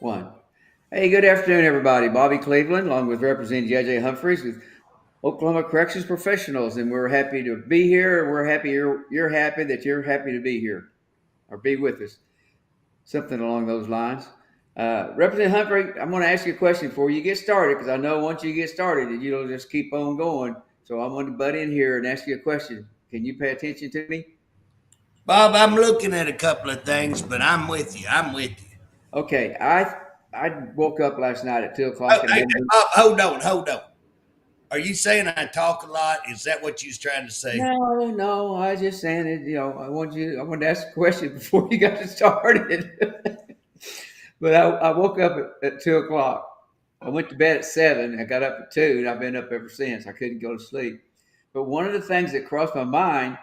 One. Hey, good afternoon, everybody. Bobby Cleveland, along with Representative J.J. Humphreys with Oklahoma Corrections Professionals, and we're happy to be here. We're happy you're happy that you're happy to be here or be with us. Something along those lines. Representative Humphrey, I'm going to ask you a question before you get started because I know once you get started, you'll just keep on going. So I'm going to butt in here and ask you a question. Can you pay attention to me? Bob, I'm looking at a couple of things, but I'm with you. I'm with you. Okay, I woke up last night at 2 o'clock Oh, and hey, Bob, hold on. Are you saying I talk a lot? Is that what you was trying to say? No, I was just saying that, I wanted to ask a question before you got started. But I woke up at 2 o'clock. I went to bed at 7. I got up at 2, and I've been up ever since. I couldn't go to sleep. But one of the things that crossed my mind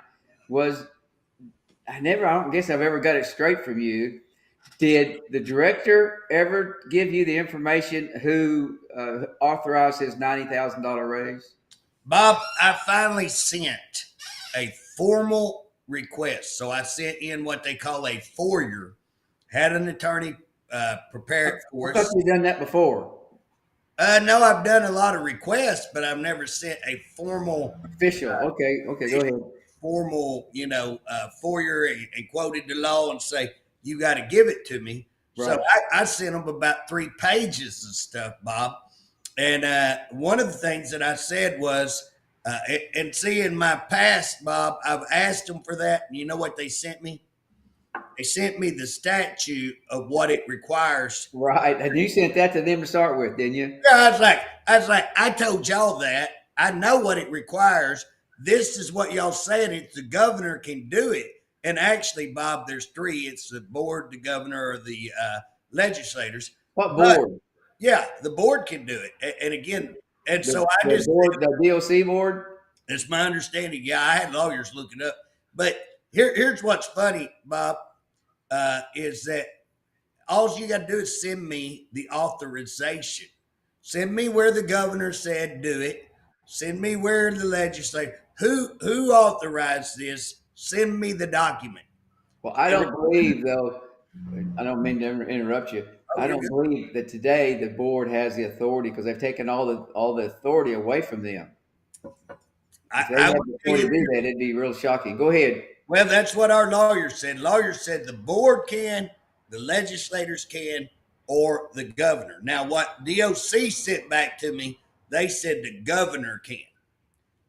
was I don't guess I've ever got it straight from you. Did the director ever give you the information who authorized his $90,000 raise? Bob, I finally sent a formal request. So I sent in what they call a FOIA, had an attorney prepare it I for thought us. you'd done that before. No, I've done a lot of requests, but I've never sent a formal Official. Okay, go ahead. FOIA and quoted the law and say, you got to give it to me. So Right. I sent them about 3 pages of stuff, Bob. And one of the things that I said was, and see, in my past, Bob, I've asked them for that. And you know what they sent me? They sent me the statute of what it requires. Right. And you sent that to them to start with, didn't you? Yeah, I told y'all that. I know what it requires. This is what y'all said. It's the governor can do it. And actually, Bob, there's three. It's the board, the governor, or the legislators. What But board? yeah, the board can do it. And again, and The, so I the just, board, the DOC board? it's my understanding. Yeah, I had lawyers look it up. But here's what's funny, Bob, is that all you got to do is send me the authorization. Send me where the governor said do it. Send me where the legislature who authorized this. Send me the document. Well, I And don't believe, though, I don't mean to interrupt you. oh, I you're don't good. believe that today the board has the authority because they've taken all the authority away from them. If they I had will the tell authority you to do this. that, it'd be real shocking. Go ahead. Well, that's what our lawyer said. Lawyer said the board can, the legislators can, or the governor. Now, what DOC sent back to me, they said the governor can.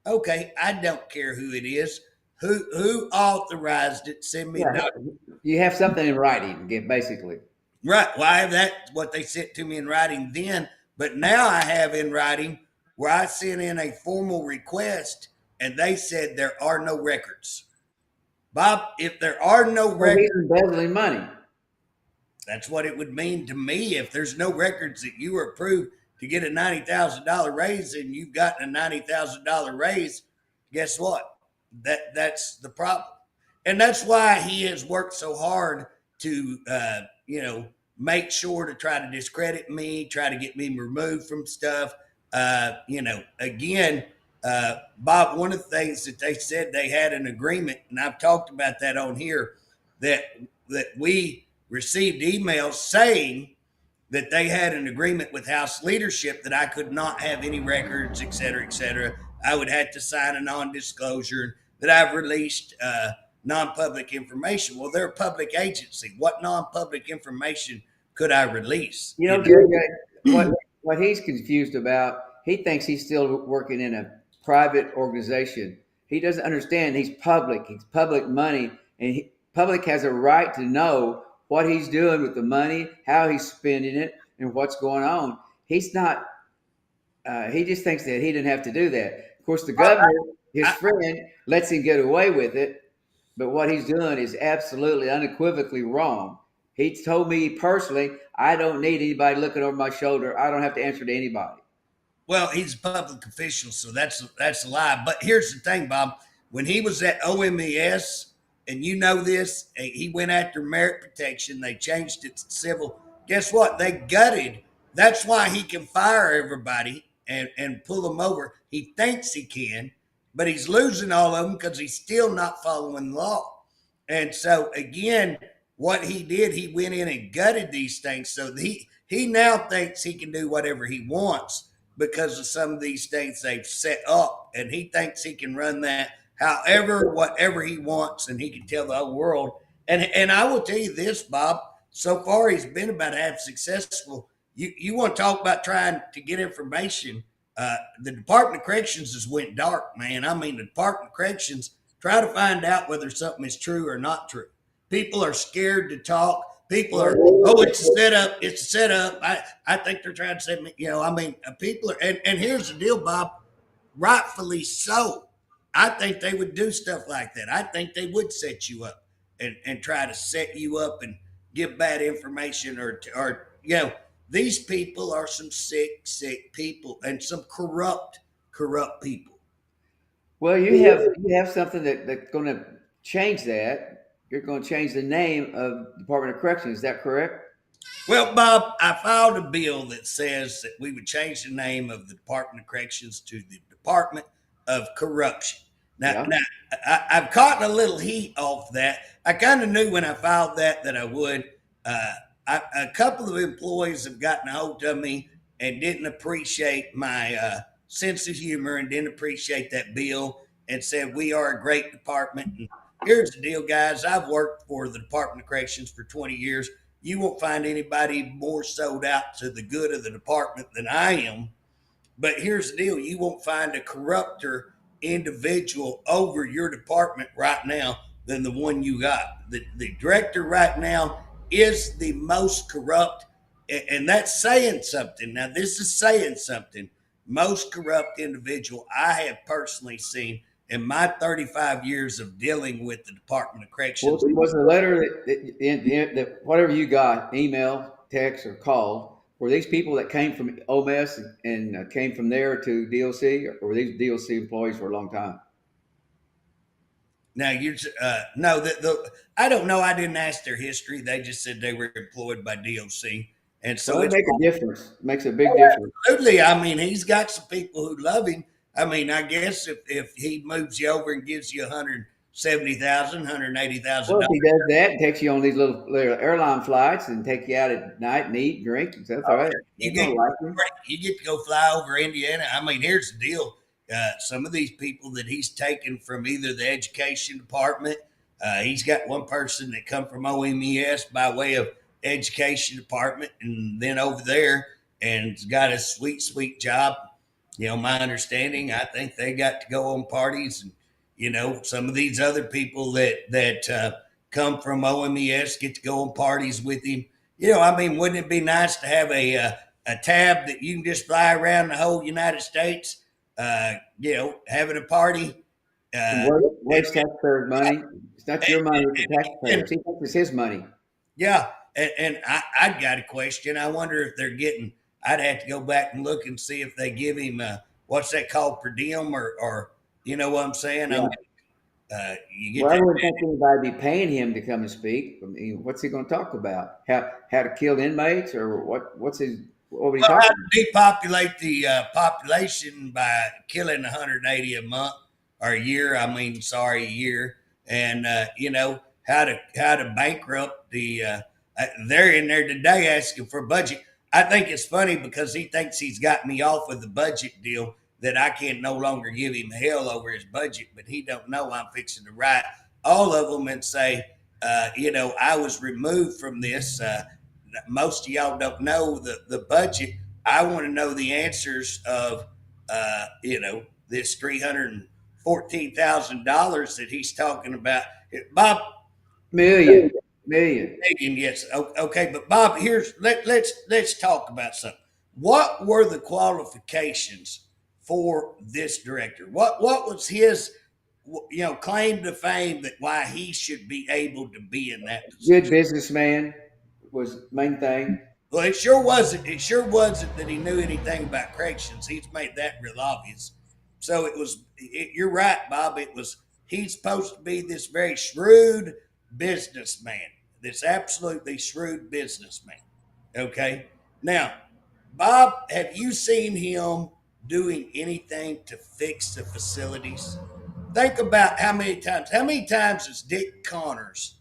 Okay, I don't care who it is. Who authorized it? Send me the Yeah, document. you have something in writing, basically. Right. Well, I have that what they sent to me in writing then, but now I have in writing where I sent in a formal request and they said there are no records. Bob, if there are no Well, records, he's embezzling money. that's what it would mean to me. If there's no records that you were approved to get a $90,000 raise and you've gotten a $90,000 raise, guess what? That's the problem. And that's why he has worked so hard to, make sure to try to discredit me, try to get me removed from stuff. Again, Bob, one of the things that they said they had an agreement, and I've talked about that on here, that we received emails saying that they had an agreement with House leadership that I could not have any records, et cetera, et cetera. I would have to sign a non-disclosure that I've released non-public information. Well, they're a public agency. What non-public information could I release? You You know, know? JJ, what he's confused about, he thinks he's still working in a private organization. He doesn't understand he's public. He's public money, and public has a right to know what he's doing with the money, how he's spending it, and what's going on. He's not. He just thinks that he didn't have to do that. Of course, the governor, his I, friend, lets him get away with it. But what he's doing is absolutely unequivocally wrong. He told me personally, I don't need anybody looking over my shoulder. I don't have to answer to anybody. well, he's a public official, so that's a lie. But here's the thing, Bob. When he was at OMES, and you know this, he went after merit protection. They changed it to civil. Guess what? They gutted. That's why he can fire everybody and pull them over. He thinks he can, but he's losing all of them because he's still not following the law. And so again, what he did, he went in and gutted these things. So He now thinks he can do whatever he wants because of some of these things they've set up, and he thinks he can run that however, whatever he wants, and he can tell the whole world. And I will tell you this, Bob. So far, he's been about half successful. You want to talk about trying to get information? The Department of Corrections has went dark, man. I mean, the Department of Corrections try to find out whether something is true or not true. People are scared to talk. People are, oh, it's a setup. It's a setup. I think they're trying to say, I mean, people are, and here's the deal, Bob, rightfully so. I think they would do stuff like that. I think they would set you up and try to set you up and give bad information or these people are some sick people and some corrupt people. Well, you have something that's going to change that. You're going to change the name of Department of Corrections. Is that correct? Well, Bob, I filed a bill that says that we would change the name of the Department of Corrections to the Department of Corruption. Now, Yeah. I've caught a little heat off that. I kind of knew when I filed that I would. A couple of employees have gotten a hold of me and didn't appreciate my sense of humor and didn't appreciate that bill and said, we are a great department. And here's the deal, guys. I've worked for the Department of Corrections for 20 years. You won't find anybody more sold out to the good of the department than I am. But here's the deal. You won't find a corrupter individual over your department right now than the one you got. The director right now is the most corrupt, and that's saying something. Now, this is saying something. Most corrupt individual I have personally seen in my 35 years of dealing with the Department of Corrections. Was the letter that whatever you got, email, text, or call, were these people that came from OMS and came from there to DOC, or were these DOC employees for a long time? Now you're no, I don't know. I didn't ask their history. They just said they were employed by DOC, and so So it it's makes a difference. It makes a big difference. absolutely. I mean, he's got some people who love him. I mean, I guess if he moves you over and gives you $170,000, $180,000. Well, if he does that and takes you on these little airline flights and take you out at night and eat, drink, and stuff, all right, You you're get, gonna like him. you get to go fly over Indiana. I mean, here's the deal. Some of these people that he's taken from either the education department, he's got one person that come from OMES by way of education department, and then over there and got a sweet job. My understanding, I think they got to go on parties, and some of these other people that come from OMES get to go on parties with him. I mean, wouldn't it be nice to have a tab that you can just fly around the whole United States, having a party? Waste taxpayers' money. It's not your money, it's the taxpayers. He thinks it's his money. Yeah, and I've got a question. I wonder if they're getting. I'd have to go back and look and see if they give him what's that called, per diem, or you know what I'm saying? Yeah. You get Well, I that. wouldn't think anybody be paying him to come and speak. I mean, what's he going to talk about? How to kill inmates, or what? What would he Well, talk how about? to depopulate the population by killing 180 a month or a year. I mean, sorry, a year, and how to bankrupt the. They're in there today asking for a budget. I think it's funny because he thinks he's got me off with the budget deal that I can no longer give him hell over his budget, but he don't know I'm fixing to write all of them and say, I was removed from this. Most of y'all don't know the budget. I want to know the answers of, this $314,000 that he's talking about. Bob, Million. Canadian, yes. Okay, but Bob, let's talk about something. What were the qualifications for this director? What was his claim to fame that why he should be able to be in that position? Good businessman was main thing. Well, it sure wasn't. It sure wasn't that he knew anything about corrections. He's made that real obvious. So it was. You're right, Bob. It was. He's supposed to be this very shrewd businessman. This absolutely shrewd businessman. Okay. Now, Bob, have you seen him doing anything to fix the facilities? Think about how many times. How many times has Dick Connors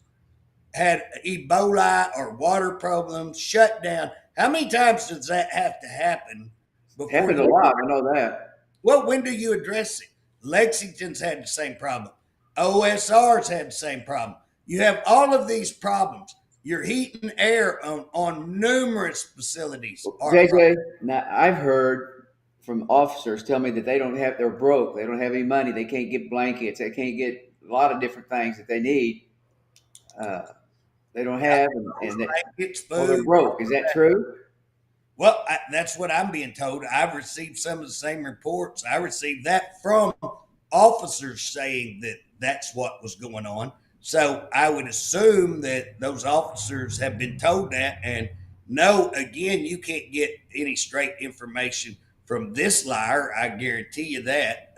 had Ebola or water problems, shut down. How many times does that have to happen before Happened a you? lot. I know that. Well, when do you address it? Lexington's had the same problem. OSR's had the same problem. You have all of these problems. You're heating air on numerous facilities. JJ, now I've heard from officers tell me that they're broke. They don't have any money. They can't get blankets. They can't get a lot of different things that they need. Uh, they don't have, and Blankets, well, they're food. broke. Is that true? Well, that's what I'm being told. I've received some of the same reports. I received that from officers saying that that's what was going on. So I would assume that those officers have been told that. And no, again, you can't get any straight information from this liar. I guarantee you that.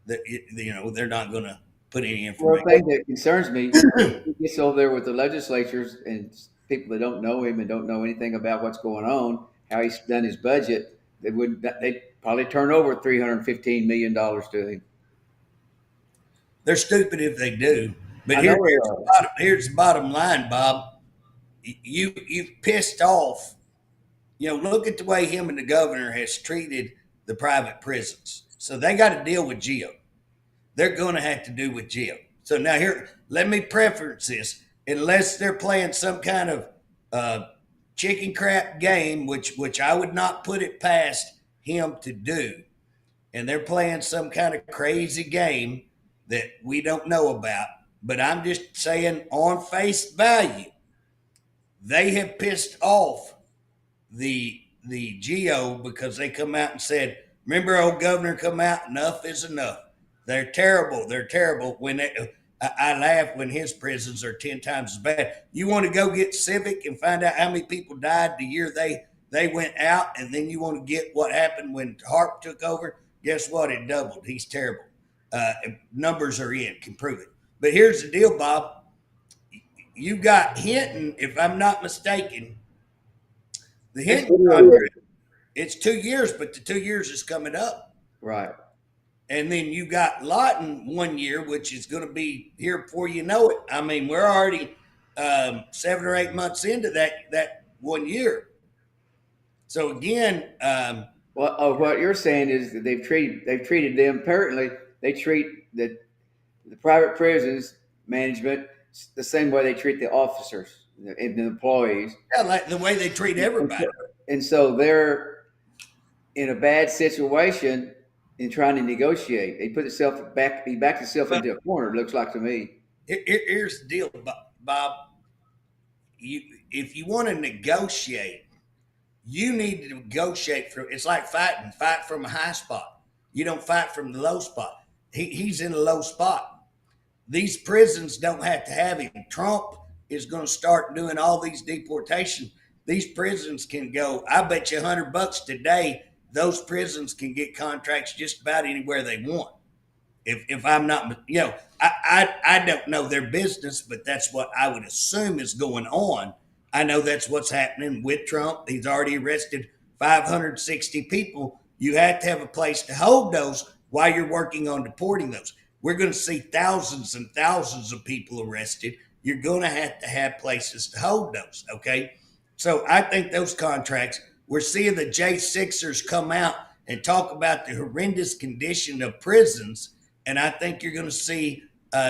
They're not going to put any Well, information. the thing that concerns me, he gets over there with the legislatures and people that don't know him and don't know anything about what's going on, how he's done his budget. They'd probably turn over $315 million to him. They're stupid if they do. But I know here's the bottom line, Bob. You've pissed off. Look at the way him and the governor has treated the private prisons. So they got to deal with Geo. They're going to have to do with Geo. So now here, let me preference this. Unless they're playing some kind of chicken crap game, which I would not put it past him to do, and they're playing some kind of crazy game that we don't know about. But I'm just saying, on face value, they have pissed off the Geo because they come out and said, "Remember, old governor come out. Enough is enough. They're terrible. They're terrible." I laugh when his prisons are 10 times as bad. You want to go get Civic and find out how many people died the year they went out, and then you want to get what happened when Harpe took over. Guess what? It doubled. He's terrible. Numbers are in, can prove it. But here's the deal, Bob. You got Hinton, if I'm not mistaken. The Hinton contract, it's 2 years, but the 2 years is coming up. Right. And then you got Lawton 1 year, which is going to be here before you know it. I mean, we're already 7 or 8 months into that 1 year. So again, what you're saying is that they've treated them apparently. They treat the private prisons management the same way they treat the officers and the employees. yeah, like the way they treat everybody. And so they're in a bad situation in trying to negotiate. They put itself back. He backed himself into a corner. It looks like to me. Here's the deal, Bob. If you want to negotiate, you need to negotiate from. It's like fighting. Fight from a high spot. You don't fight from the low spot. He's in a low spot. These prisons don't have to have him. Trump is going to start doing all these deportations. These prisons can go. I bet you $100 today. Those prisons can get contracts just about anywhere they want. If I'm not, I don't know their business, but that's what I would assume is going on. I know that's what's happening with Trump. He's already arrested 560 people. You have to have a place to hold those while you're working on deporting those. We're going to see thousands and thousands of people arrested. You're going to have places to hold those. Okay. So I think those contracts, we're seeing the J6ers come out and talk about the horrendous condition of prisons. And I think you're going to see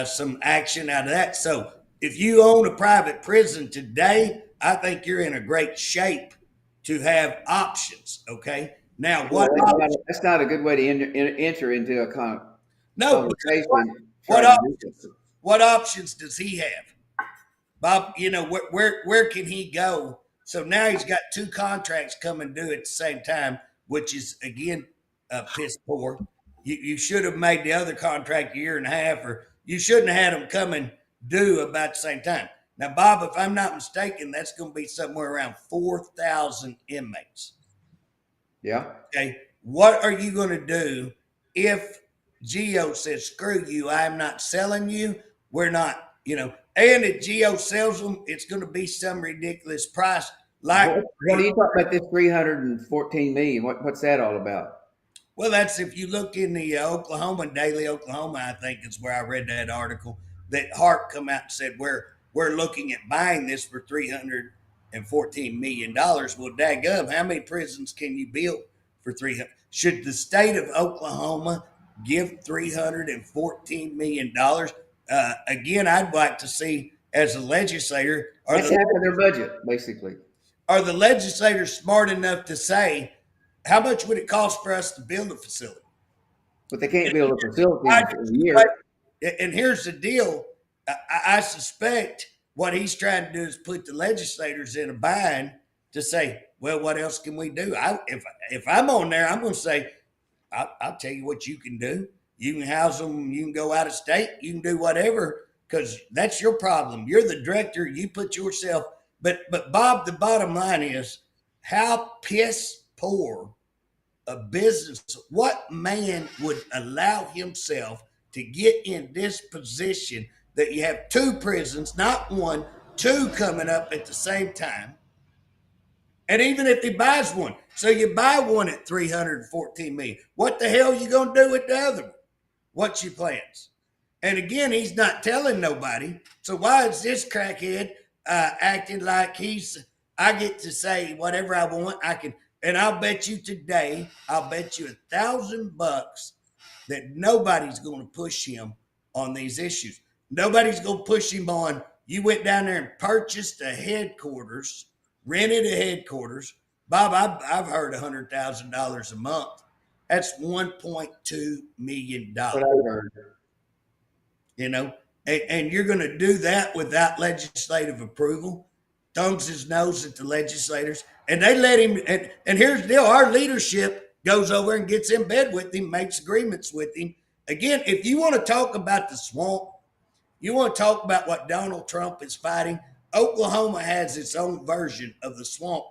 some action out of that. So if you own a private prison today, I think you're in a great shape to have options. Okay. Now, that's not a good way to enter into a conversation. What options does he have? Bob, where can he go? So now he's got 2 contracts coming due at the same time, which is, again, piss poor. You should have made the other contract a year and a half, or you shouldn't have had them coming due about the same time. Now, Bob, if I'm not mistaken, that's going to be somewhere around 4,000 inmates. Yeah. Okay. What are you going to do if Geo says, "Screw you, I'm not selling you. We're not, and if Geo sells them, it's going to be some ridiculous price." Like, what are you talking about? This $314 million. What's that all about? Well, that's if you look in the Daily Oklahoma, I think is where I read that article that Harpe come out and said we're looking at buying this for $314 million. Well, daggum, how many prisons can you build for 300? Should the state of Oklahoma give $314 million? Again, I'd like to see, as a legislator, That's half of their budget, basically. are the legislators smart enough to say, how much would it cost for us to build a facility? But they can't build a facility in a year. And here's the deal. I suspect what he's trying to do is put the legislators in a bind to say, well, what else can we do? If I'm on there, I'm going to say, I'll tell you what you can do. You can house them. You can go out of state. You can do whatever, because that's your problem. You're the director. You put yourself. But Bob, the bottom line is, how piss poor a business, what man would allow himself to get in this position that you have two prisons, not one, two coming up at the same time? And even if he buys one, so you buy one at $314 million, what the hell are you going to do with the other one? What's your plans? And again, he's not telling nobody. So why is this crackhead acting like I get to say whatever I want? I can, and I'll bet you today, I'll bet you $1,000 that nobody's going to push him on these issues. Nobody's going to push him on. You went down there and purchased a headquarters, rented a headquarters. Bob, I've heard $100,000 a month. That's $1.2 million. What I heard. You know, and you're going to do that without legislative approval? Thumbs his nose at the legislators, and they let him. And here's the deal: our leadership goes over and gets in bed with him, makes agreements with him. Again, if you want to talk about the swamp, you want to talk about what Donald Trump is fighting, Oklahoma has its own version of the swamp.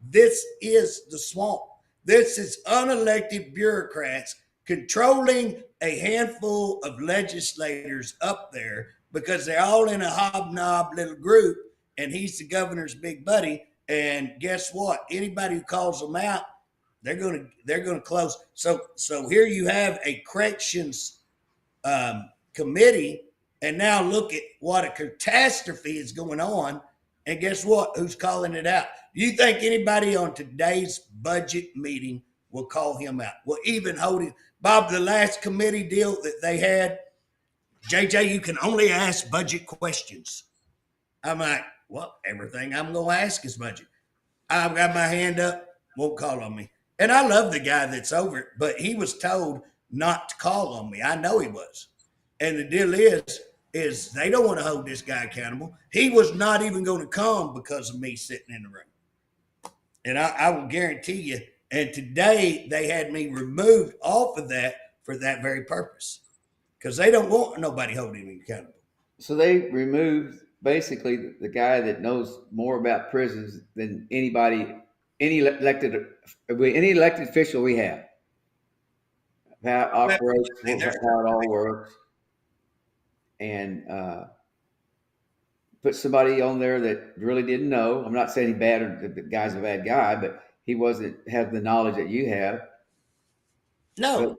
This is the swamp. This is unelected bureaucrats controlling a handful of legislators up there because they're all in a hobnob little group, and he's the governor's big buddy. And guess what? Anybody who calls them out, they're gonna close. So here you have a corrections committee, and now look at what a catastrophe is going on. And guess what? Who's calling it out? Do you think anybody on today's budget meeting will call him out? Will even hold him? Bob, the last committee deal that they had, JJ, you can only ask budget questions. I'm like, well, everything I'm going to ask is budget. I've got my hand up, won't call on me. And I love the guy that's over it, but he was told not to call on me. I know he was. And the deal is they don't want to hold this guy accountable. He was not even going to come because of me sitting in the room. And I will guarantee you, and today they had me removed off of that for that very purpose, because they don't want nobody holding me accountable. So they removed basically the guy that knows more about prisons than any elected official we have. How it operates, how it all works, and put somebody on there that really didn't know. I'm not saying he's bad or the guy's a bad guy, but he wasn't have the knowledge that you have. No.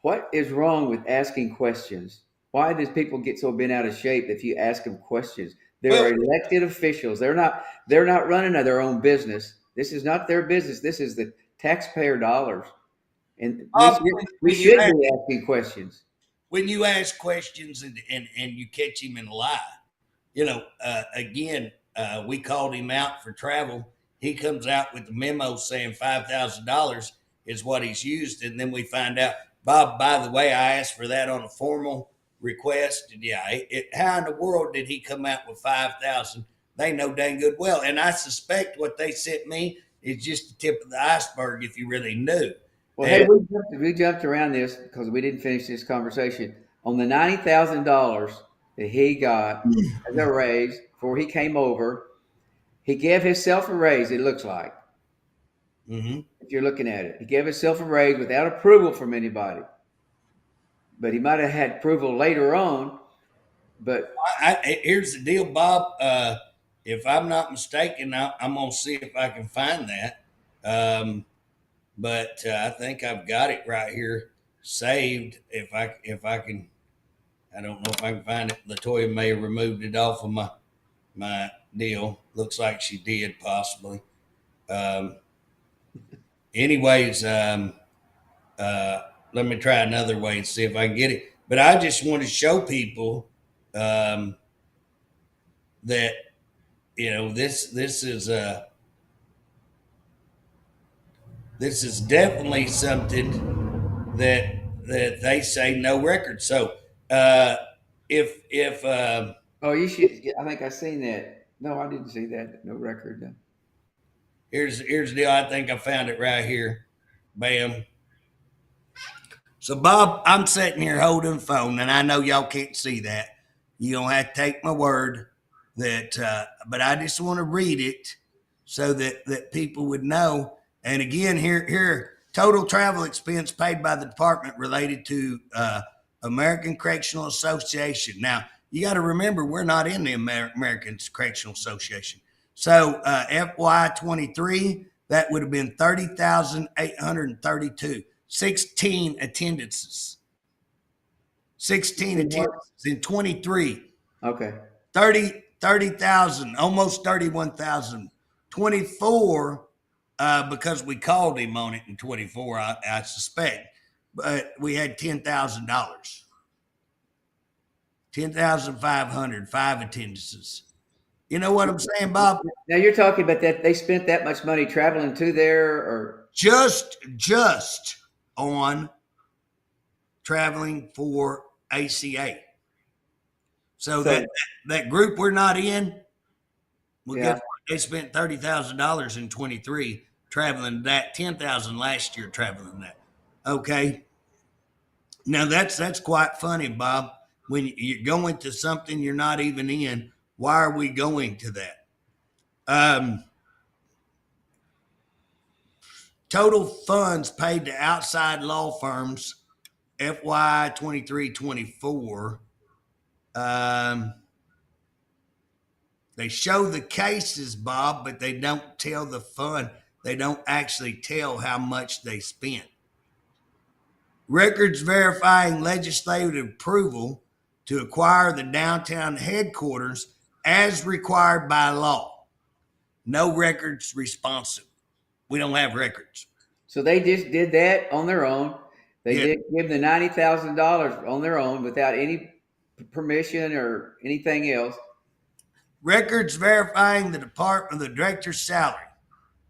What is wrong with asking questions? Why does people get so bent out of shape if you ask them questions? They're elected officials. They're not running their own business. This is not their business. This is the taxpayer dollars. And we should be asking questions. When you ask questions and you catch him in a lie, again, we called him out for travel. He comes out with the memo saying $5,000 is what he's used. And then we find out, Bob, by the way, I asked for that on a formal request. And how in the world did he come out with $5,000? They know dang good well. And I suspect what they sent me is just the tip of the iceberg if you really knew. Well, hey, we jumped around this because we didn't finish this conversation. On the $90,000 that he got as a raise before he came over, he gave himself a raise, it looks like. Mm-hmm. If you're looking at it. He gave himself a raise without approval from anybody. But he might have had approval later on. But here's the deal, Bob. If I'm not mistaken, I'm going to see if I can find that. But I think I've got it right here saved. If I can, I don't know if I can find it. Latoya may have removed it off of my deal. Looks like she did, possibly. Um, anyways, let me try another way and see if I can get it. But I just want to show people that this is definitely something that they say no record. So if Oh, you should. I think I seen that. No, I didn't see that. No record. here's the deal. I think I found it right here. Bam. So Bob, I'm sitting here holding the phone, and I know y'all can't see that. You don't have to take my word that, but I just want to read it so that people would know. And again, here, total travel expense paid by the department related to American Correctional Association. Now, you got to remember, we're not in the American Correctional Association. So FY23, that would have been 30,832. 16 attendances. 16 attendances in 23. Okay. 30,000, almost 31,000. 24, because we called him on it in 24, I suspect. But we had $10,000. 10,500, 5 attendances. You know what I'm saying, Bob? Now you're talking about that they spent that much money traveling to there, or Just on traveling for ACA. So that group we're not in, well, yeah. they spent $30,000 in 23 traveling that, 10,000 last year traveling that. Okay. Now that's quite funny, Bob. When you're going to something you're not even in, why are we going to that? Total funds paid to outside law firms, FY 23-24. They show the cases, Bob, but they don't tell the fund. They don't actually tell how much they spent. Records verifying legislative approval to acquire the downtown headquarters as required by law. No records responsive. We don't have records. So they just did that on their own. They did give the $90,000 on their own without any permission or anything else. Records verifying the director's salary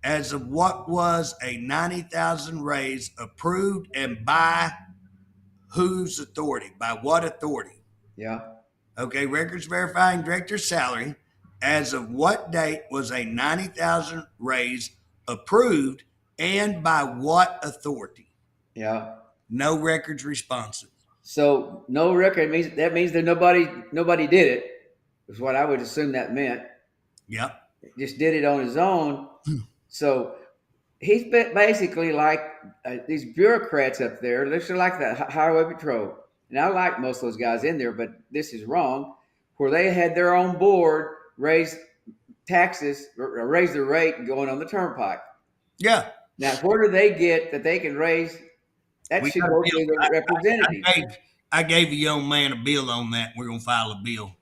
as of what was a 90,000 raise approved and by whose authority? By what authority? Yeah. Okay, records verifying director's salary as of what date was a 90,000 raise approved and by what authority? Yeah. No records responsive. So no record means that nobody did it. Is what I would assume that meant. Yep. Just did it on his own. So he's basically like these bureaucrats up there. They're like the highway patrol. And I like most of those guys in there, but this is wrong. Where they had their own board raise taxes, or raise the rate going on the turnpike. Yeah. Now, where do they get that they can raise? That should go to the representatives. I gave a young man a bill on that. We're going to file a bill.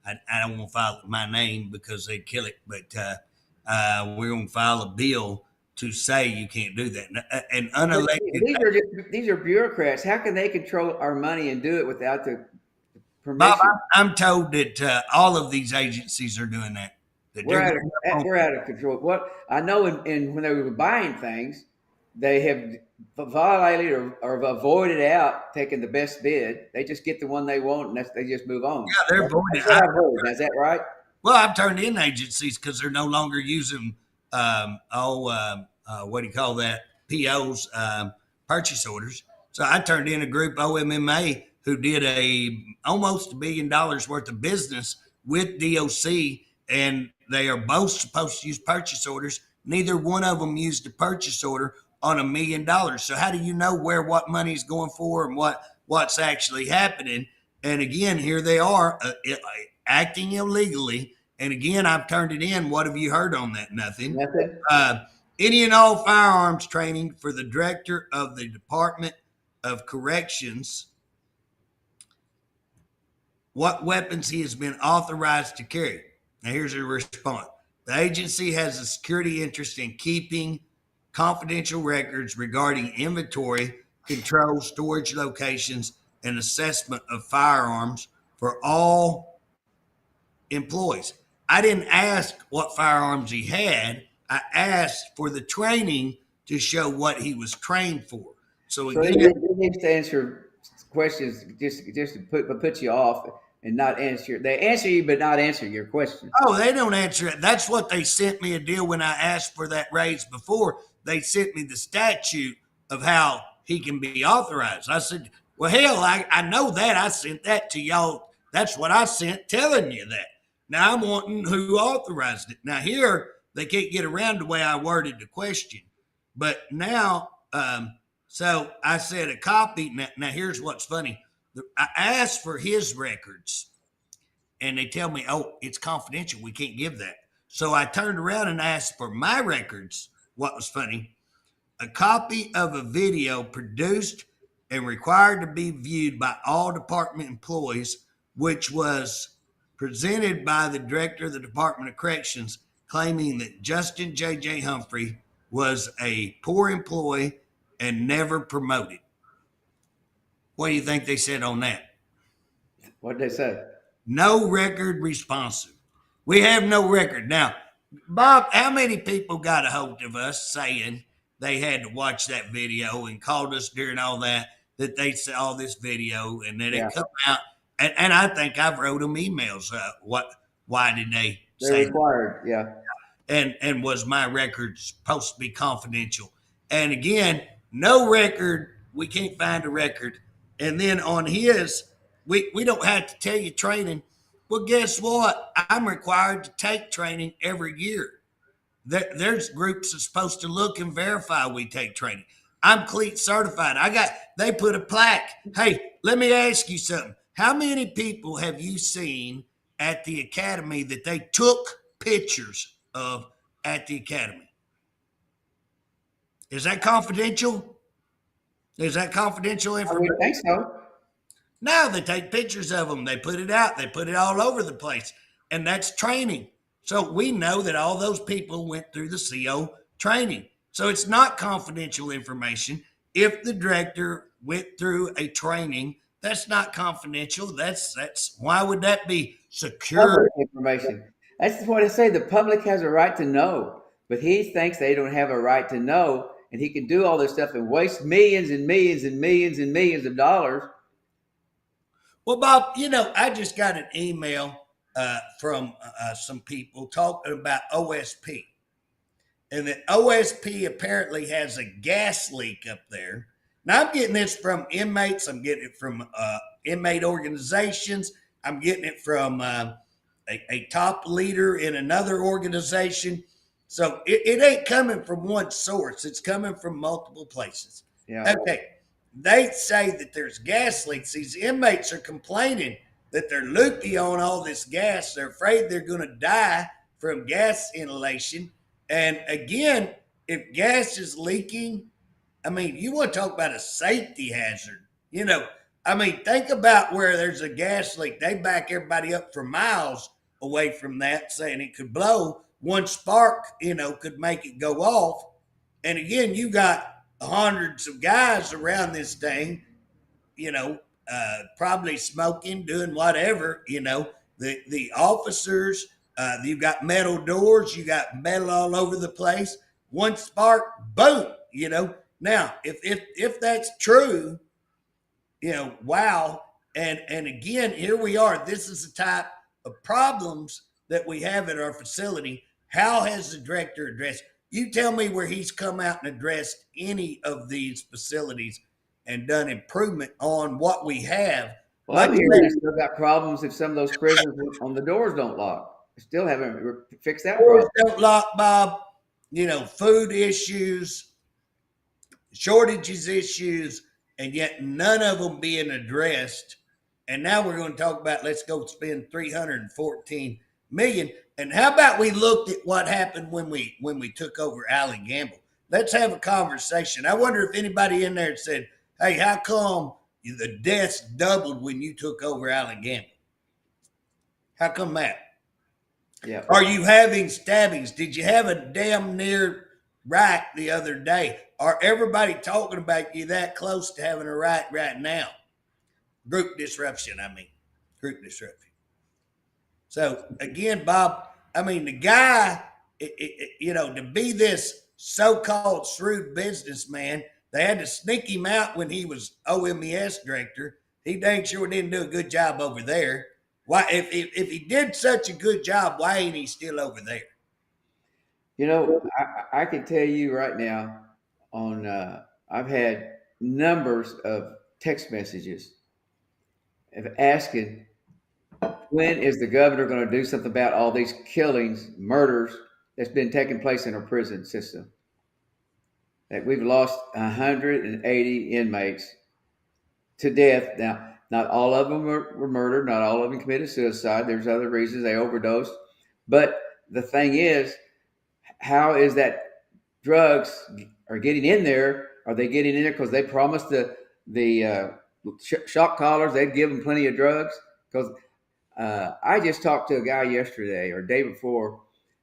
I don't want to file it with my name because they'd kill it, but we're going to file a bill to say you can't do that. And unelected. These are bureaucrats. How can they control our money and do it without the permission? Bob, I'm told that all of these agencies are doing that. We're out of control. What I know, when they were buying things, they have violated or avoided out taking the best bid. They just get the one they want, and they just move on. Yeah, they're avoiding. Is that right? Well, I've turned in agencies because they're no longer using what do you call that? POs, purchase orders. So I turned in a group, OMMA, who did almost $1 billion worth of business with DOC, and they are both supposed to use purchase orders. Neither one of them used a purchase order on $1 million. So how do you know what money is going for and what's actually happening? And again, here they are acting illegally. And again, I've turned it in. What have you heard on that? Nothing. Any and all firearms training for the director of the Department of Corrections what weapons he has been authorized to carry. Now, here's a response. The agency has a security interest in keeping confidential records regarding inventory, control, storage locations, and assessment of firearms for all employees. I didn't ask what firearms he had. I asked for the training to show what he was trained for. So So he again, needs to answer questions just to put you off and not answer. They answer you, but not answer your question. oh, they don't answer it. That's what they sent me a deal when I asked for that raise before. They sent me the statute of how he can be authorized. I said, well, hell, I know that. I sent that to y'all. That's what I sent telling you that. Now I'm wanting who authorized it. Now here, they can't get around the way I worded the question. But now, so I said a copy. Now here's what's funny. I asked for his records and they tell me, oh, it's confidential. We can't give that. So I turned around and asked for my records. What was funny, a copy of a video produced and required to be viewed by all department employees, which was presented by the director of the Department of Corrections, claiming that Justin J.J. Humphrey was a poor employee and never promoted. What do you think they said on that? What did they say? No record responsive. We have no record. Now, Bob, how many people got a hold of us saying they had to watch that video and called us during all that they saw this video and that Yeah, it come out? And I think I've wrote them emails. Why did they they're say required. Yeah. and was my record supposed to be confidential? And again, no record. We can't find a record. And then on his, we don't have to tell you training. Well, guess what? I'm required to take training every year. There's groups that's supposed to look and verify we take training. I'm CLEAT certified. They put a plaque. Hey, let me ask you something. How many people have you seen at the academy that they took pictures of at the academy? Is that confidential? Is that confidential I information? would think so. No, they take pictures of them. They put it out. They put it all over the place. And that's training. So we know that all those people went through the CO training. So it's not confidential information. If the director went through a training, that's not confidential. That's why would that be secure? Public information. That's what I say. The public has a right to know, but he thinks they don't have a right to know, and he can do all this stuff and waste millions and millions and millions and millions of dollars. Well, Bob, I just got an email from some people talking about OSP. And that OSP apparently has a gas leak up there. Now, I'm getting this from inmates. I'm getting it from inmate organizations. I'm getting it from a top leader in another organization. So it ain't coming from one source. It's coming from multiple places. Yeah. Okay. They say that there's gas leaks. These inmates are complaining that they're loopy on all this gas. They're afraid they're going to die from gas inhalation. And again, if gas is leaking, I mean, you want to talk about a safety hazard. Think about where there's a gas leak. They back everybody up for miles away from that, saying it could blow. One spark, could make it go off. And again, you got hundreds of guys around this thing, probably smoking, doing whatever, the officers, you've got metal doors, you got metal all over the place. One spark, boom, Now, if that's true, wow. And again, here we are. This is the type of problems that we have at our facility. How has the director addressed? You tell me where he's come out and addressed any of these facilities and done improvement on what we have. Well, I'm hearing they still got problems if some of those prisons on the doors don't lock. They still haven't fixed that Doors problem. don't lock, Bob. Food issues, shortages issues, and yet none of them being addressed. And now we're going to talk about let's go spend $314 million. And how about we looked at what happened when we took over Allen Gamble? Let's have a conversation. I wonder if anybody in there said, "Hey, how come the deaths doubled when you took over Allen Gamble?" How come that? Yeah. Are you having stabbings? Did you have a damn near right the other day? Are everybody talking about you that close to having a right now? Group disruption, I mean. Group disruption. So again, Bob, I mean, the guy, to be this so-called shrewd businessman, they had to sneak him out when he was OMES director. He dang sure didn't do a good job over there. Why, if he did such a good job, why ain't he still over there? I can tell you right now on I've had numbers of text messages of asking when is the governor going to do something about all these killings, murders that's been taking place in our prison system. That we've lost 180 inmates to death. Now, not all of them were murdered. Not all of them committed suicide. There's other reasons they overdosed. But the thing is, how is that drugs are getting in there? Are they getting in there because they promised the shock collars they'd give them plenty of drugs? Because I just talked to a guy yesterday or day before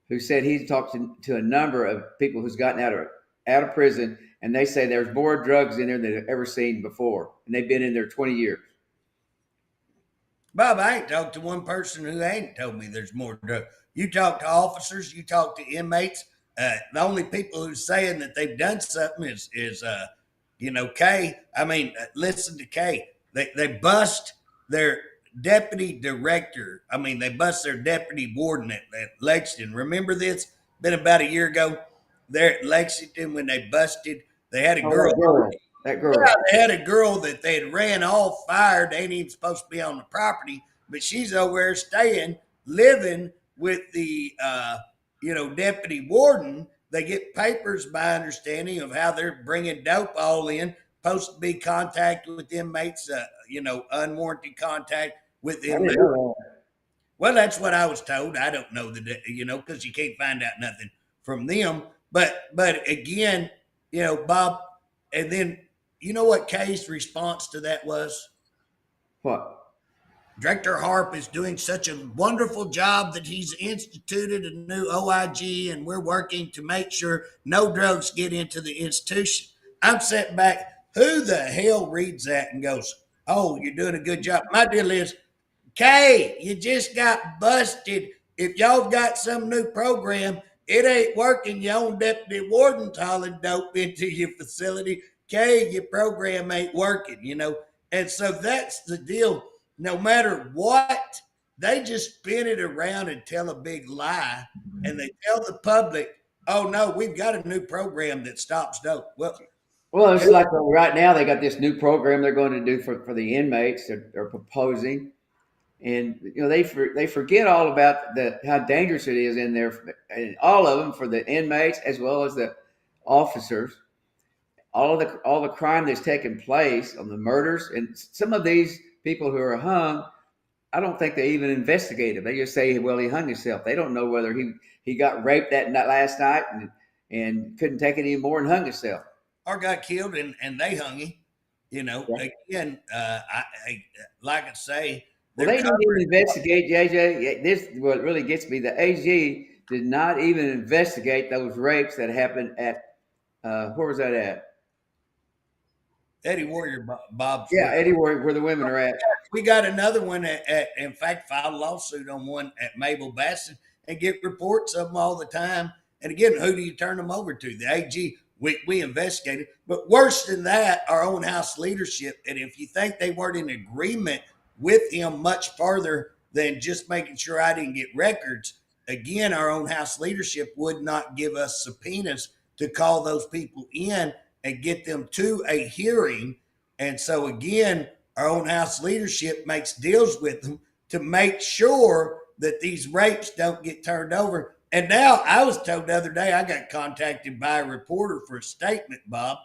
who said he's talked to a number of people who's gotten out of prison, and they say there's more drugs in there than they've ever seen before, and they've been in there 20 years. Bob, I ain't talked to one person who ain't told me there's more drugs. You talk to officers, you talk to inmates. The only people who's saying that they've done something is Kay. I mean, listen to Kay. They bust their deputy director. I mean, they bust their deputy warden at Lexington. Remember this? Been about a year ago there at Lexington when they busted. They had a girl. That girl. Yeah, they had a girl that they had ran off, fired. They ain't even supposed to be on the property, but she's over there staying, living with the deputy warden. They get papers, by understanding, of how they're bringing dope all in. Supposed to be contact with inmates, unwarranted contact with inmates. Well, that's what I was told. I don't know because you can't find out nothing from them. But again, Bob, and then you know what Kay's response to that was? What? Director Harpe is doing such a wonderful job that he's instituted a new OIG, and we're working to make sure no drugs get into the institution. I'm sitting back. Who the hell reads that and goes, "Oh, you're doing a good job"? My deal is, Kay, you just got busted. If y'all got some new program, it ain't working. Your own deputy warden's hauling dope into your facility. Kay, your program ain't working, And so that's the deal. No matter what, they just spin it around and tell a big lie. And they tell the public, "Oh, no, we've got a new program that stops dope." Well, it's like right now they got this new program they're going to do for the inmates. They're proposing. And they forget all about how dangerous it is in there, and all of them, for the inmates as well as the officers. All the crime that's taken place on the murders, and some of these people who are hung, I don't think they even investigate it. They just say, "Well, he hung himself." They don't know whether he got raped that last night and couldn't take it anymore and hung himself, or got killed and they hung him. Right. Again, like I say. Well, they didn't even investigate, JJ. This is what really gets me. The AG did not even investigate those rapes that happened at, where was that at? Eddie Warrior, Bob. Yeah, Eddie Warrior, where the women are at. We got another one in fact, filed a lawsuit on one at Mabel Basson and get reports of them all the time. And again, who do you turn them over to? The AG. We investigated. But worse than that, our own house leadership. And if you think they weren't in agreement with him much farther than just making sure I didn't get records, again, our own house leadership would not give us subpoenas to call those people in and get them to a hearing. And so again, our own house leadership makes deals with them to make sure that these rapes don't get turned over. And now I was told the other day, I got contacted by a reporter for a statement, Bob,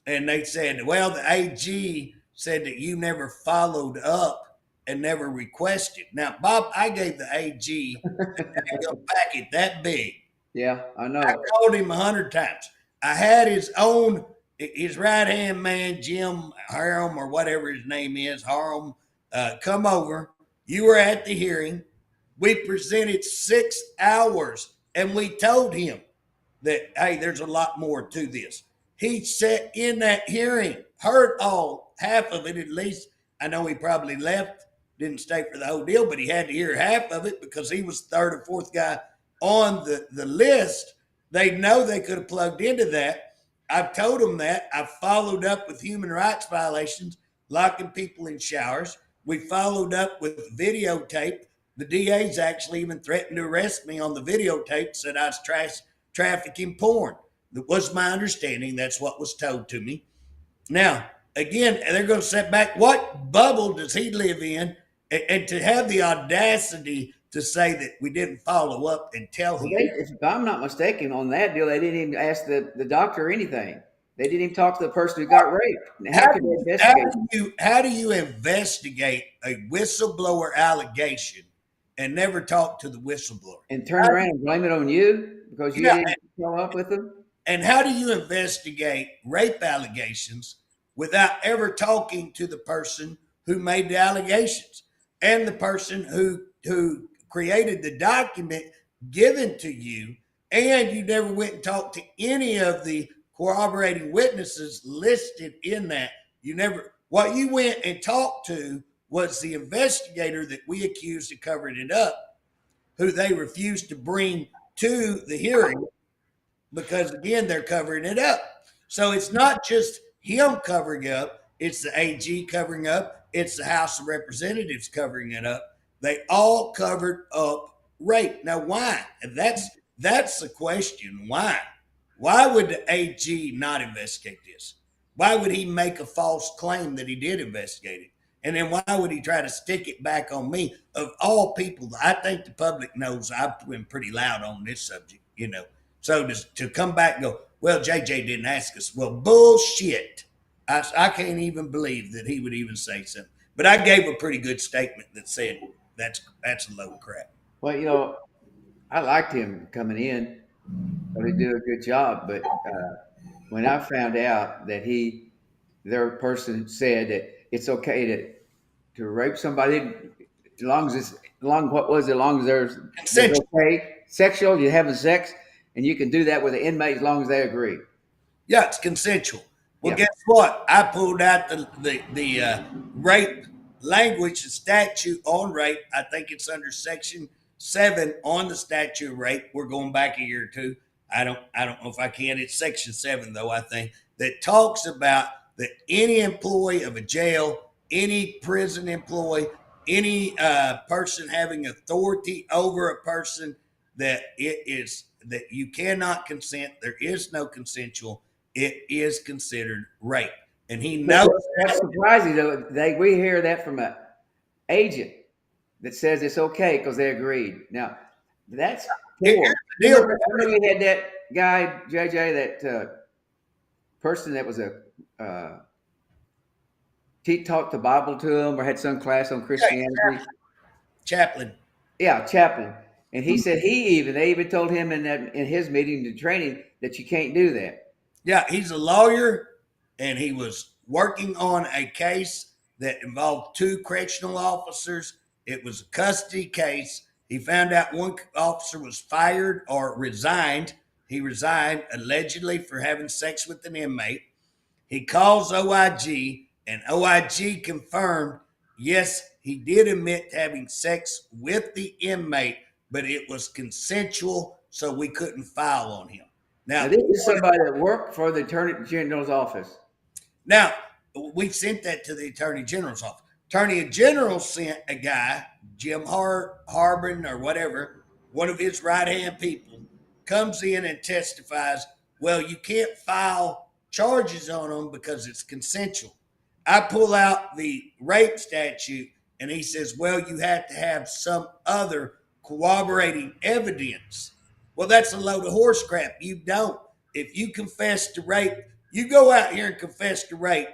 and they said, well, the AG said that you never followed up and never requested. Now, Bob, I gave the AG a packet that big. Yeah, I know. I called him 100 times. I had his right-hand man, Jim or whatever his name is, come over. You were at the hearing. We presented 6 hours and we told him that, hey, there's a lot more to this. He sat in that hearing, heard half of it at least. I know he probably left, didn't stay for the whole deal, but he had to hear half of it because he was the third or fourth guy on the list. They know they could have plugged into that. I've told them that. I've followed up with human rights violations, locking people in showers. We followed up with videotape. The DA's actually even threatened to arrest me on the videotape, said I was trafficking porn. That was my understanding. That's what was told to me. Now, again, they're going to set back. What bubble does he live in? And to have the audacity to say that we didn't follow up and tell him. If I'm not mistaken on that deal, they didn't even ask the doctor or anything. They didn't even talk to the person who got raped. How can they investigate? How do you investigate a whistleblower allegation and never talk to the whistleblower? And turn around and blame it on you because you didn't follow up with them? And how do you investigate rape allegations without ever talking to the person who made the allegations and the person who created the document given to you, and you never went and talked to any of the corroborating witnesses listed in that? What you went and talked to was the investigator that we accused of covering it up, who they refused to bring to the hearing because, again, they're covering it up. So it's not just him covering up, it's the AG covering up, it's the House of Representatives covering it up. They all covered up rape. Now, why? And that's the question. Why? Why would the AG not investigate this? Why would he make a false claim that he did investigate it? And then why would he try to stick it back on me? Of all people, I think the public knows I've been pretty loud on this subject, So to come back and go, well, JJ didn't ask us. Well, bullshit. I can't even believe that he would even say something. But I gave a pretty good statement that said that's a load of crap. Well, I liked him coming in. He did a good job. But when I found out that their person said that it's okay to rape somebody as long as there's okay, sexual, you're having sex, and you can do that with an inmate as long as they agree. Yeah, it's consensual. Well, guess what? I pulled out the rape language, the statute on rape. I think it's under Section 7 on the statute of rape. We're going back a year or two. I don't know if I can. It's Section 7, though, I think, that talks about that any employee of a jail, any prison employee, any person having authority over a person, that you cannot consent. There is no consensual. It is considered rape. And he knows. That's surprising, though. We hear that from an agent that says it's okay because they agreed. Now, that's poor. Remember we had that guy, JJ, that person that was he taught the Bible to him or had some class on Christianity. Chaplain. Yeah, chaplain. And he said they even told him in his meeting to training that you can't do that. Yeah, he's a lawyer, and he was working on a case that involved 2 correctional officers. It was a custody case. He found out one officer was fired or resigned. He resigned allegedly for having sex with an inmate. He calls OIG, and OIG confirmed, yes, he did admit to having sex with the inmate, but it was consensual, so we couldn't file on him. Now, this is somebody that worked for the Attorney General's office. Now, we sent that to the Attorney General's office. Attorney General sent a guy, Jim Harbin or whatever, one of his right-hand people, comes in and testifies, well, you can't file charges on them because it's consensual. I pull out the rape statute, and he says, well, you have to have some other corroborating evidence. Well, that's a load of horse crap. You don't. If you confess to rape, you go out here and confess to rape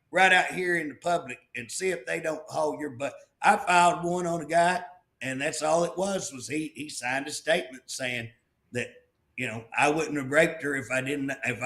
right out here in the public and see if they don't haul your butt. I filed one on a guy, and that's all it was he signed a statement saying that, I wouldn't have raped her if I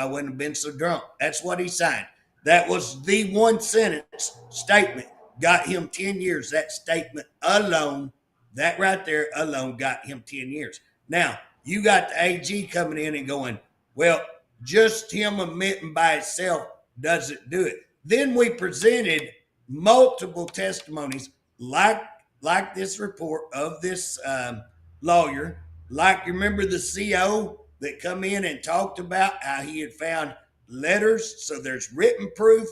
wouldn't have been so drunk. That's what he signed. That was the one sentence statement got him 10 years. That statement alone That right there alone got him 10 years. Now, you got the AG coming in and going, well, just him admitting by itself doesn't do it. Then we presented multiple testimonies like this report of this lawyer. Like, you remember the CO that come in and talked about how he had found letters, so there's written proof.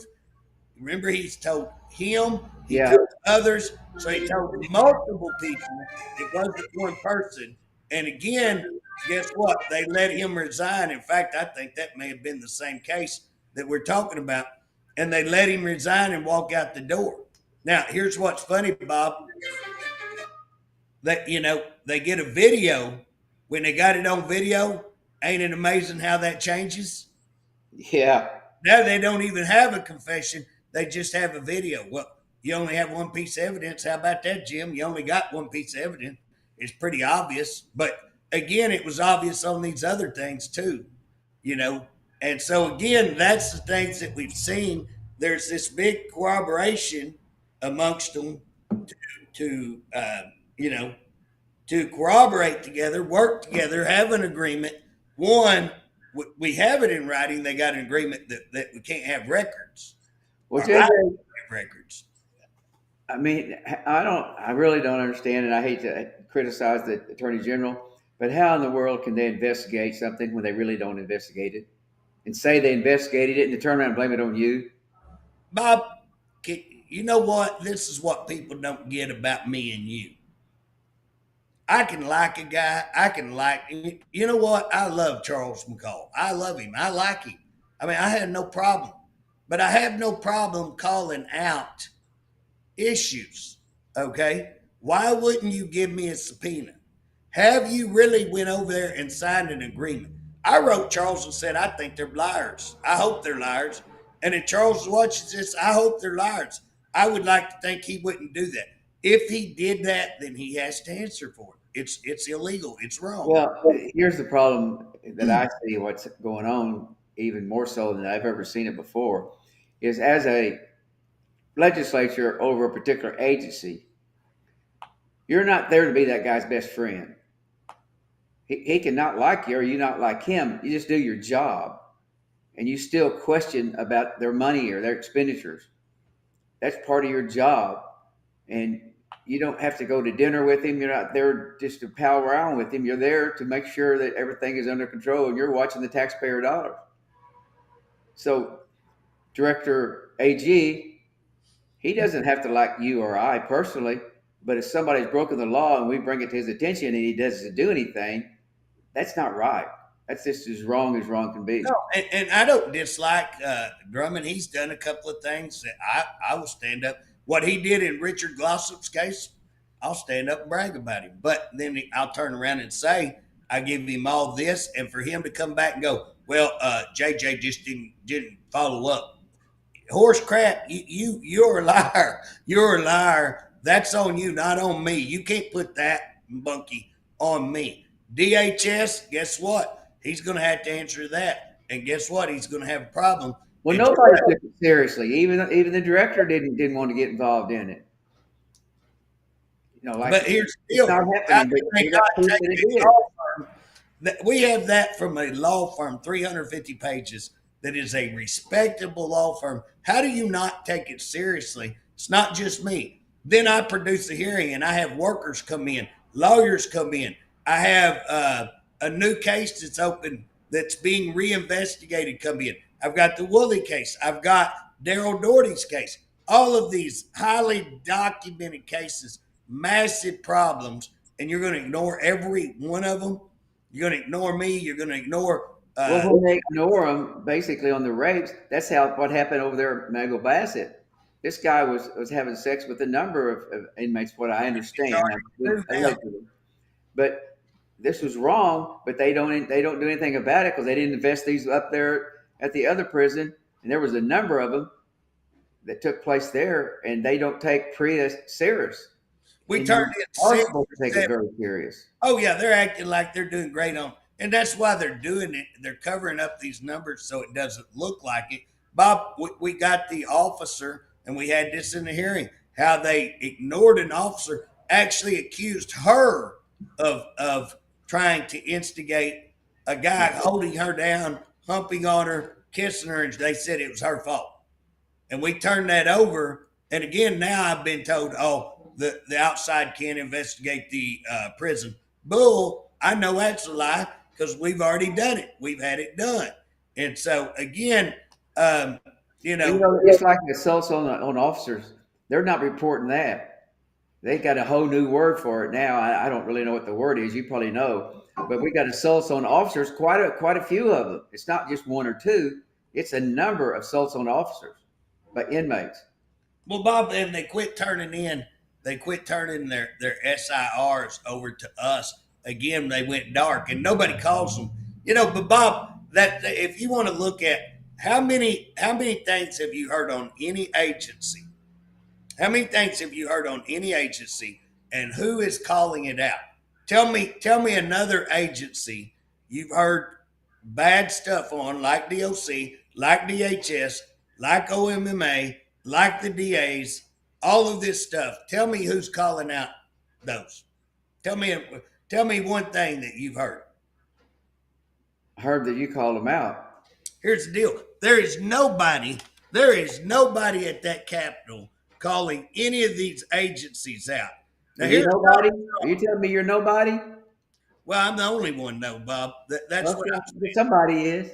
Remember, he's told him, he Yeah. told others, so he told multiple people. It wasn't one person. And again, guess what? They let him resign. In fact, I think that may have been the same case that we're talking about. And they let him resign and walk out the door. Now, here's what's funny, Bob. That, they get a video. When they got it on video, ain't it amazing how that changes? Yeah. Now they don't even have a confession. They just have a video. Well, you only have one piece of evidence. How about that, Jim? You only got one piece of evidence. It's pretty obvious. But again, it was obvious on these other things too, And so again, that's the things that we've seen. There's this big corroboration amongst them to to corroborate together, work together, have an agreement. One, we have it in writing. They got an agreement that we can't have records. Well, Or I JJ, don't have records. I mean, I really don't understand, and I hate to criticize the Attorney General, but how in the world can they investigate something when they really don't investigate it and say they investigated it and then turn around and blame it on you? Bob, you know what? This is what people don't get about me and you. I can like a guy. You know what? I love Charles McCall. I love him. I like him. I mean, I have no problem. But I have no problem calling out issues. Okay? Why wouldn't you give me a subpoena? Have you really went over there and signed an agreement? I wrote Charles and said, I think they're liars. I hope they're liars. And if Charles watches this, I hope they're liars. I would like to think he wouldn't do that. If he did that, then he has to answer for it. It's illegal. It's wrong. Well, here's the problem that I see what's going on, even more so than I've ever seen it before, is as a legislature over a particular agency, you're not there to be that guy's best friend. He can not like you or you not like him. You just do your job and you still question about their money or their expenditures. That's part of your job. And you don't have to go to dinner with him. You're not there just to pal around with him. You're there to make sure that everything is under control and you're watching the taxpayer dollars. So Director AG, he doesn't have to like you or I personally, but if somebody's broken the law and we bring it to his attention and he doesn't do anything, that's not right. That's just as wrong can be. No, and I don't dislike Drummond. He's done a couple of things that I will stand up. What he did in Richard Glossop's case, I'll stand up and brag about him. But then I'll turn around and say, I give him all this, and for him to come back and go, well, JJ just didn't follow up. Horse crap, you're a liar. You're a liar. That's on you, not on me. You can't put that monkey on me. DHS, guess what? He's going to have to answer that. And guess what? He's going to have a problem. Well, nobody took it seriously. Even the director didn't want to get involved in it. But here's the deal. We have that from a law firm, 350 pages, that is a respectable law firm. How do you not take it seriously? It's not just me. Then I produce a hearing and I have workers come in, lawyers come in. I have a new case that's open that's being reinvestigated come in. I've got the Woolley case. I've got Daryl Doherty's case. All of these highly documented cases, massive problems, and you're going to ignore every one of them. You're going to ignore me. You're going to ignore. Well, when they ignore them, basically on the rapes, that's what happened over there at Mago Bassett. This guy was having sex with a number of inmates, what I understand. But this was wrong. But they don't do anything about it because they didn't invest these up there at the other prison, and there was a number of them that took place there, and they don't take PREA serious. We turned it to take it very serious. Oh yeah, they're acting like they're doing great on, and that's why they're doing it. They're covering up these numbers so it doesn't look like it. Bob, we got the officer, and we had this in the hearing, how they ignored an officer actually accused her of trying to instigate a guy holding her down, humping on her, kissing her, and they said it was her fault. And we turned that over. And again, now I've been told, oh, the outside can't investigate the prison. Bull, I know that's a lie because we've already done it. We've had it done. And so, again, It's like assaults on officers. They're not reporting that. They got a whole new word for it now. I don't really know what the word is. You probably know, but we got assaults on officers. Quite a few of them. It's not just one or two. It's a number of assaults on officers by inmates. well, Bob, then they quit turning in. They quit turning their SIRs over to us. Again, they went dark, and nobody calls them. But Bob, that if you want to look at how many things have you heard on any agency? How many things have you heard on any agency, and who is calling it out? Tell me another agency you've heard bad stuff on, like DOC, like DHS, like OMMA, like the DAs, all of this stuff. Tell me who's calling out those. Tell me one thing that you've heard. I heard that you called them out. Here's the deal. There is nobody at that Capitol calling any of these agencies out. Now, you're nobody? Are you telling me you're nobody? Well, I'm the only one, though, Bob. That's well, what I'm saying. Somebody is.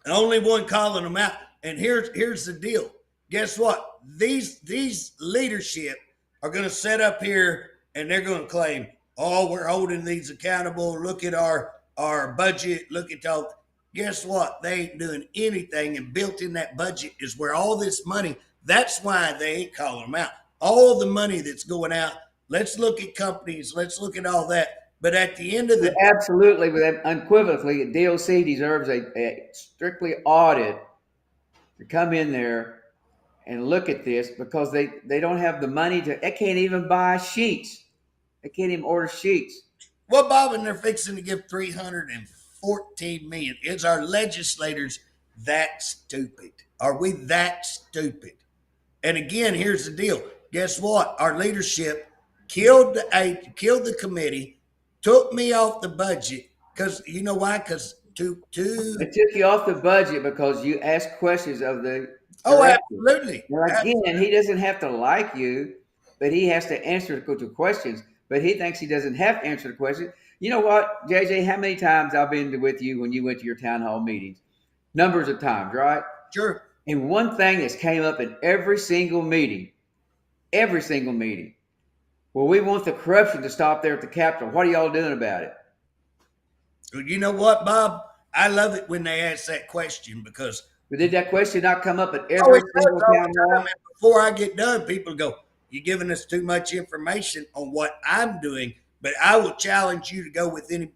The only one calling them out. And here's the deal. Guess what? These leadership are going to set up here and they're going to claim, oh, we're holding these accountable. Look at our budget. Look at all. Guess what? They ain't doing anything. And built in that budget is where all this money, that's why they ain't calling them out. All the money that's going out. Let's look at companies. Let's look at all that. But at the end of the day, absolutely, unequivocally, DOC deserves a strictly audit to come in there and look at this because they don't have the money they can't even buy sheets. They can't even order sheets. Well, Bob, and they're fixing to give $314 million. Is our legislators that stupid? Are we that stupid? And again, here's the deal. Guess what? Our leadership killed the committee, took me off the budget because you know why? Because they took you off the budget because you asked questions of the. Oh, absolutely. Now, again, he doesn't have to like you, but he has to answer the questions. But he thinks he doesn't have to answer the questions. You know what, JJ? How many times I've been with you when you went to your town hall meetings? Numbers of times, right? Sure. And one thing that's came up in every single meeting. Well, we want the corruption to stop there at the Capitol. What are y'all doing about it? Well, you know what, Bob? I love it when they ask that question because. But did that question not come up at every single town hall? Before I get done, people go, "You're giving us too much information on what I'm doing." But I will challenge you to go with any.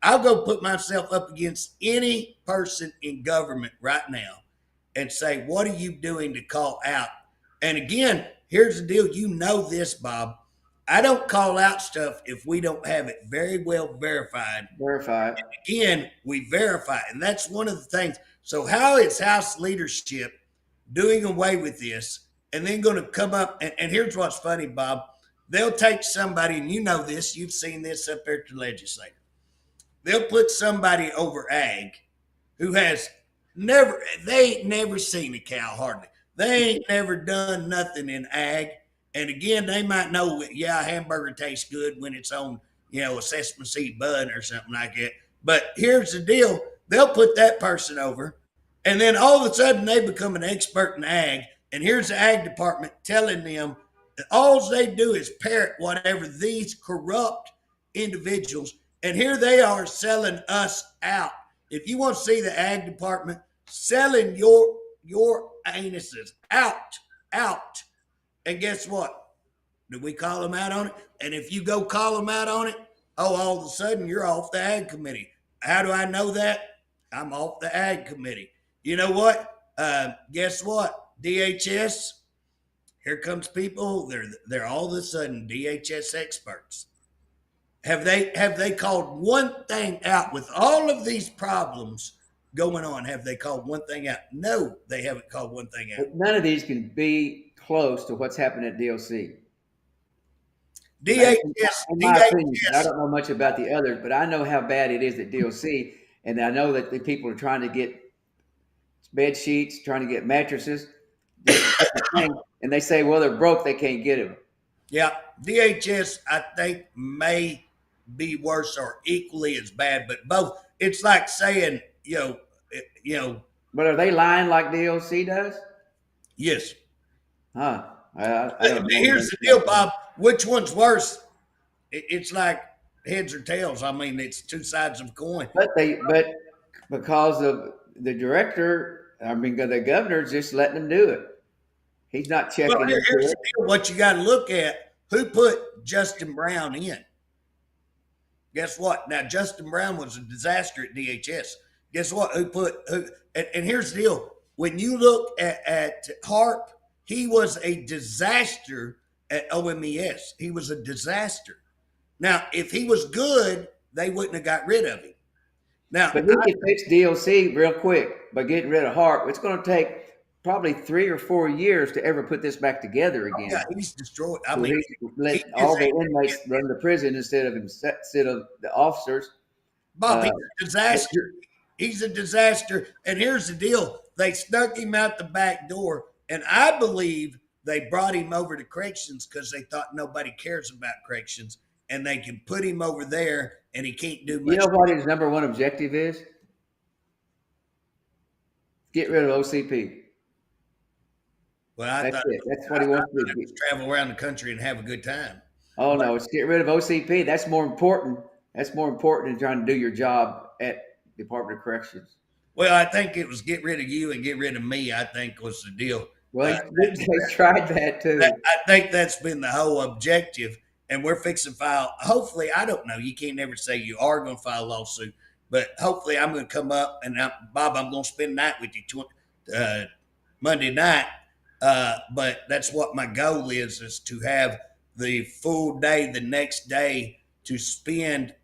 I'll go put myself up against any person in government right now and say, "What are you doing to call out?" And again, here's the deal. You know this, Bob. I don't call out stuff if we don't have it very well verified. Verified. And again, we verify it. And that's one of the things. So how is House leadership doing away with this and then going to come up? And here's what's funny, Bob. They'll take somebody, and you know this. You've seen this up there to the legislature. They'll put somebody over ag who has they ain't never seen a cow hardly. They ain't never done nothing in ag. And again, they might know, yeah, a hamburger tastes good when it's on, a sesame seed bun or something like that. But here's the deal. They'll put that person over, and then all of a sudden they become an expert in ag. And here's the ag department telling them that all they do is parrot whatever these corrupt individuals. And here they are selling us out. If you want to see the ag department selling your anuses out. And guess what? Do we call them out on it? And if you go call them out on it, all of a sudden you're off the ag committee. How do I know that? I'm off the ag committee. You know what? Guess what? DHS, here comes people. They're all of a sudden DHS experts. Have they called one thing out with all of these problems going on? Have they called one thing out? No, they haven't called one thing out. But none of these can be close to what's happening at DOC. DHS, In my opinion, I DHS. don't know much about the others, but I know how bad it is at DOC, and I know that the people are trying to get bed sheets, trying to get mattresses, just different things, and they say, well, they're broke, they can't get them. Yeah, DHS, I think may be worse or equally as bad, but both. It's like saying, you know, But are they lying like DOC does? yes. Huh? I don't Here's know. the deal, Bob. Which one's worse? It's like heads or tails. I mean, it's two sides of a coin. But because of the director, I mean, the governor's just letting them do it. He's not Well, checking into here's it. the deal. What you got to look at: who put Justin Brown in? Guess what? Now, Justin Brown was a disaster at DHS. Guess what? Who put who? And here's the deal: when you look at Harpe, he was a disaster at OMES. He was a disaster. Now, if he was good, they wouldn't have got rid of him. Now, But he can fix DOC real quick by getting rid of Hart. It's going to take probably 3 or 4 years to ever put this back together again. yeah, he's destroyed. I So mean, he let all the inmates run the prison instead of the officers. Bob, he's a disaster. He's a disaster. And here's the deal: they snuck him out the back door, and I believe they brought him over to corrections because they thought nobody cares about corrections, and they can put him over there, and he can't do much. You know what his number one objective is? Get rid of OCP. Well, I That's thought it. That's what he wants to it do. was travel around the country and have a good time. Oh no, it's get rid of OCP. That's more important. That's more important than trying to do your job at Department of Corrections. Well, I think it was get rid of you and get rid of me. I think was the deal. Well, they tried that too. I think that's been the whole objective, and we're fixing to file. Hopefully, I don't know. You can't never say you are going to file a lawsuit, but hopefully, I'm going to come up and Bob, I'm going to spend the night with you Monday night. But that's what my goal is to have the full day the next day to spend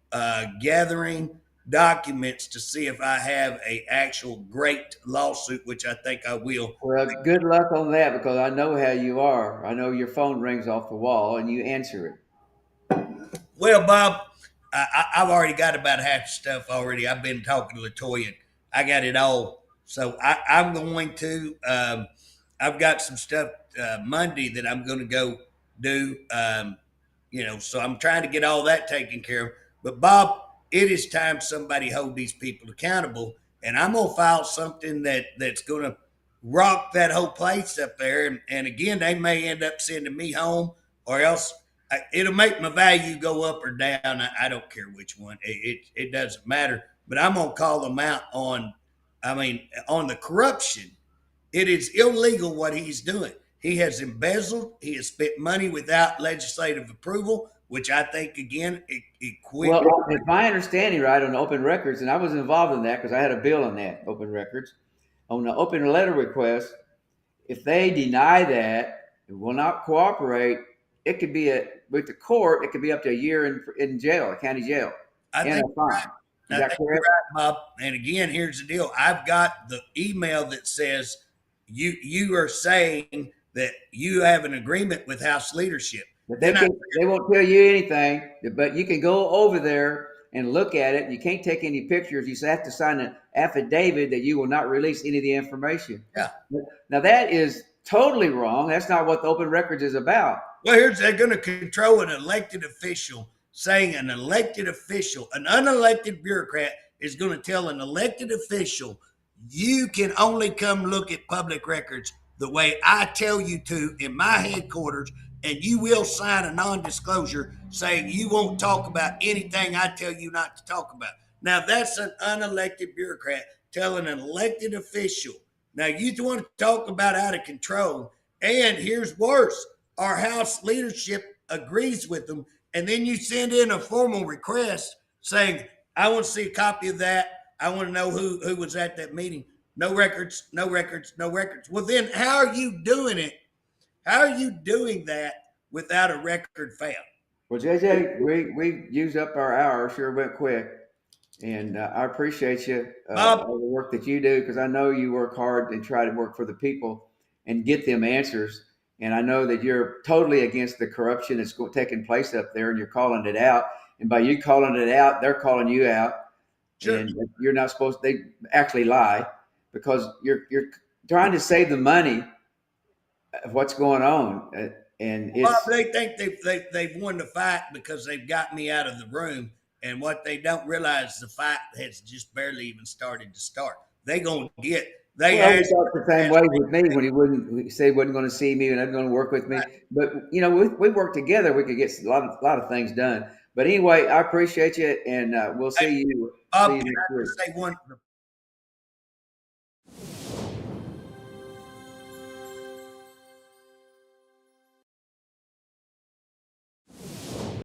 gathering documents to see if I have a actual great lawsuit, which I think I will. Well, good luck on that because I know how you are. I know your phone rings off the wall and you answer it. Well, Bob, I've already got about half the stuff already. I've been talking to Latoya. I got it all. So I'm going to, I've got some stuff Monday that I'm going to go do. So I'm trying to get all that taken care of. But Bob, it is time somebody hold these people accountable. And I'm going to file something that's going to rock that whole place up there. And again, they may end up sending me home or else it'll make my value go up or down. I don't care which one. It doesn't matter. But I'm going to call them out on the corruption. It is illegal what he's doing. He has embezzled. He has spent money without legislative approval, which I think, again, it quit. Well, if I understand it right on open records, and I was involved in that because I had a bill on that, open records, on the open letter request, if they deny that and will not cooperate, it could be with the court, it could be up to a year in jail, a county jail. I think a fine. Is that correct? right, Bob. And again, here's the deal. I've got the email that says you are saying that you have an agreement with House leadership. But they won't tell you anything, but you can go over there and look at it. You can't take any pictures. You have to sign an affidavit that you will not release any of the information. Yeah. Now that is totally wrong. That's not what the open records is about. Well, they're going to control an elected official, saying an elected official, an unelected bureaucrat is going to tell an elected official, you can only come look at public records the way I tell you to in my headquarters, and you will sign a non-disclosure saying you won't talk about anything I tell you not to talk about. Now, that's an unelected bureaucrat telling an elected official. Now, you want to talk about out of control, and here's worse. Our House leadership agrees with them, and then you send in a formal request saying, I want to see a copy of that. I want to know who was at that meeting. No records, no records, no records. Well, then how are you doing it? How are you doing that without a record found? Well, JJ, we used up our hour. Sure went quick. And I appreciate you, Bob, all the work that you do, because I know you work hard and try to work for the people and get them answers. And I know that you're totally against the corruption that's taking place up there, and you're calling it out. And by you calling it out, they're calling you out. Sure. And you're not supposed. They actually lie because you're trying to save the money of what's going on, and Well, it's they think they've won the fight because they've got me out of the room. And what they don't realize, the fight has just barely even started to start. They gonna get. They well, he asked. felt the same way with me when he said he wasn't going to see me and wasn't going to work with me. But you know, we work together. We could get a lot of things done. But anyway, I appreciate you, and we'll see you Bob, can next I week. just say one?